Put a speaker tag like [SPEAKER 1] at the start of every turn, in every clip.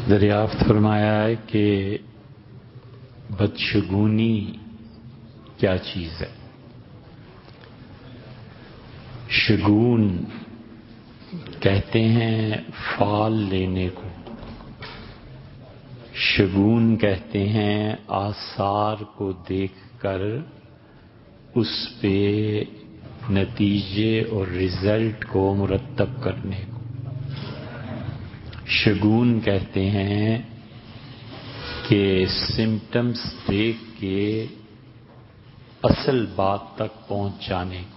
[SPEAKER 1] دریافت فرمایا ہے کہ بدشگونی کیا چیز ہے؟ شگون کہتے ہیں فال لینے کو، شگون کہتے ہیں آثار کو دیکھ کر اس پہ نتیجے اور رزلٹ کو مرتب کرنے کو۔ شگون کہتے ہیں کہ سمٹمز دیکھ کے اصل بات تک پہنچ جانے کو۔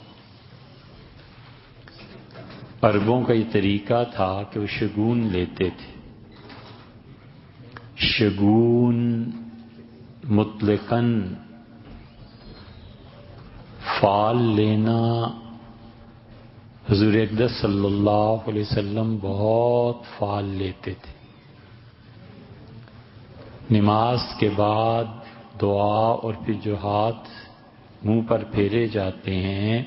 [SPEAKER 1] عربوں کا یہ طریقہ تھا کہ وہ شگون لیتے تھے۔ شگون مطلقاً فال لینا حضور اقدس صلی اللہ علیہ وسلم بہت فال لیتے تھے۔ نماز کے بعد دعا اور پھر جو ہاتھ منہ پر پھیرے جاتے ہیں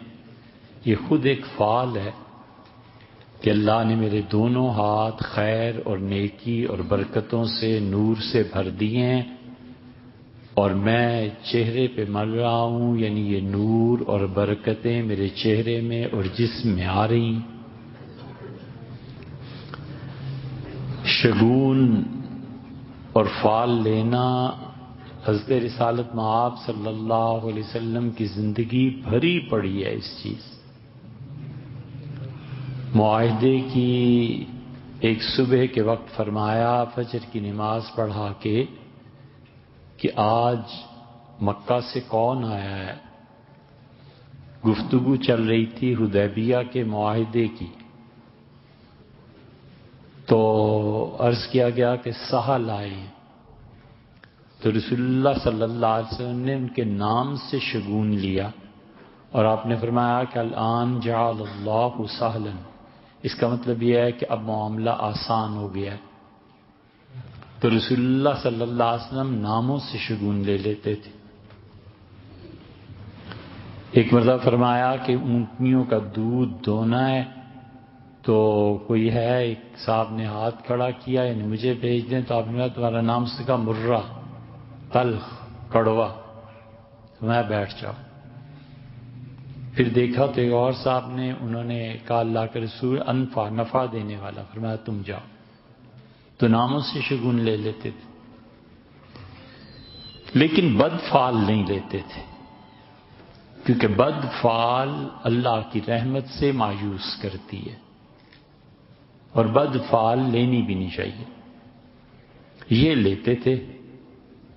[SPEAKER 1] یہ خود ایک فال ہے کہ اللہ نے میرے دونوں ہاتھ خیر اور نیکی اور برکتوں سے نور سے بھر دیے ہیں اور میں چہرے پہ مل رہا ہوں، یعنی یہ نور اور برکتیں میرے چہرے میں اور جسم میں آ رہی ہیں۔ شگون اور فال لینا حضرت رسالت مآب صلی اللہ علیہ وسلم کی زندگی بھری پڑی ہے اس چیز۔ معاہدے کی ایک صبح کے وقت فرمایا فجر کی نماز پڑھا کے کہ آج مکہ سے کون آیا ہے۔ گفتگو چل رہی تھی حدیبیہ کے معاہدے کی، تو عرض کیا گیا کہ سہل آئے ہیں، تو رسول اللہ صلی اللہ علیہ وسلم نے ان کے نام سے شگون لیا اور آپ نے فرمایا کہ الآن جعل اللہ سہلا، اس کا مطلب یہ ہے کہ اب معاملہ آسان ہو گیا ہے۔ تو رسول اللہ صلی اللہ علیہ وسلم ناموں سے شگون لے لیتے تھے۔ ایک مرتبہ فرمایا کہ اونٹنیوں کا دودھ دونا ہے، تو کوئی ہے ایک صاحب نے ہاتھ کھڑا کیا یعنی مجھے بھیج دیں، تو آپ نے کہا تمہارا نام سے کہا مرہ، تلخ، کڑوا، میں بیٹھ جاؤ۔ پھر دیکھا تو ایک اور صاحب نے، انہوں نے کہا اللہ کے رسول انفع، نفع دینے والا، فرمایا تم جاؤ۔ تو ناموں سے شگون لے لیتے تھے، لیکن بد فال نہیں لیتے تھے، کیونکہ بد فال اللہ کی رحمت سے مایوس کرتی ہے اور بد فال لینی بھی نہیں چاہیے۔ یہ لیتے تھے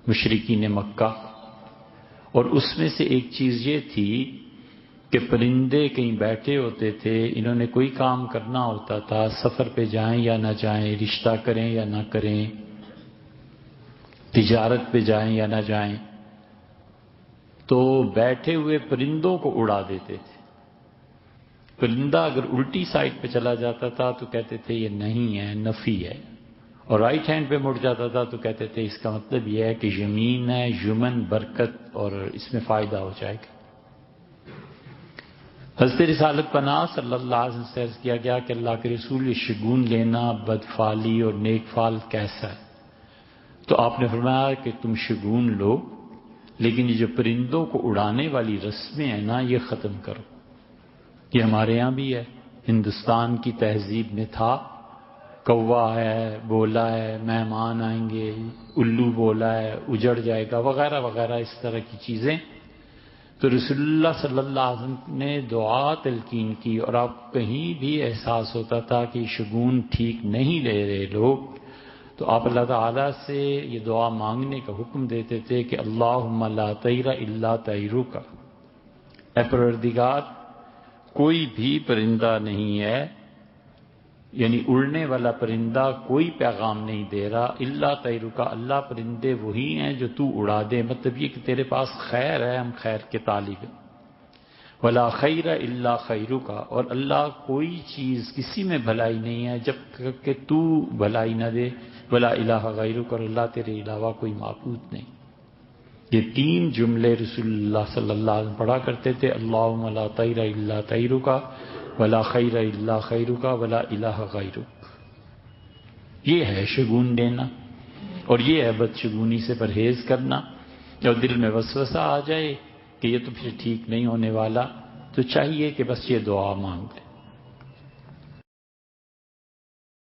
[SPEAKER 1] مشرکین مکہ، اور اس میں سے ایک چیز یہ تھی کہ پرندے کہیں بیٹھے ہوتے تھے، انہوں نے کوئی کام کرنا ہوتا تھا، سفر پہ جائیں یا نہ جائیں، رشتہ کریں یا نہ کریں، تجارت پہ جائیں یا نہ جائیں، تو بیٹھے ہوئے پرندوں کو اڑا دیتے تھے۔ پرندہ اگر الٹی سائڈ پہ چلا جاتا تھا تو کہتے تھے یہ نہیں ہے، نفی ہے، اور رائٹ ہینڈ پہ مڑ جاتا تھا تو کہتے تھے اس کا مطلب یہ ہے کہ یمین ہے، یمن، برکت اور اس میں فائدہ ہو جائے گا۔ حضرت رسالت پناہ صلی اللہ علیہ وسلم سے عرض کیا گیا کہ اللہ کے رسول یہ شگون لینا بدفالی اور نیک فال کیسا ہے؟ تو آپ نے فرمایا کہ تم شگون لو، لیکن یہ جو پرندوں کو اڑانے والی رسمیں ہیں نا یہ ختم کرو۔ یہ ہمارے ہاں بھی ہے، ہندوستان کی تہذیب میں تھا، کوا ہے، بولا ہے، مہمان آئیں گے، الو بولا ہے، اجڑ جائے گا، وغیرہ وغیرہ اس طرح کی چیزیں۔ تو رسول اللہ صلی اللہ علیہ وسلم نے دعا تلقین کی، اور آپ کہیں بھی احساس ہوتا تھا کہ شگون ٹھیک نہیں لے رہے لوگ، تو آپ اللہ تعالیٰ سے یہ دعا مانگنے کا حکم دیتے تھے کہ اللہم لا طیر الا طیرک، اے پروردگار کوئی بھی پرندہ نہیں ہے، یعنی اڑنے والا پرندہ کوئی پیغام نہیں دے رہا، الا طیرک، اللہ پرندے وہی ہیں جو تو اڑا دے، مطلب یہ کہ تیرے پاس خیر ہے، ہم خیر کے طالب ہیں، ولا خیر الا خیرک، اور اللہ کوئی چیز کسی میں بھلائی نہیں ہے جب تک کہ تو بھلائی نہ دے، ولا الہ غیرک، اور اللہ تیرے علاوہ کوئی معبود نہیں۔ یہ تین جملے رسول اللہ صلی اللہ علیہ وسلم پڑھا کرتے تھے، اللہم لا طیر الا طیرک، ولا خیر الا خیرک، ولا الہ غیرک۔ یہ ہے شگون دینا، اور یہ ہے بدشگونی سے پرہیز کرنا۔ اور دل میں وسوسہ آ جائے کہ یہ تو پھر ٹھیک نہیں ہونے والا، تو چاہیے کہ بس یہ دعا مانگ لے،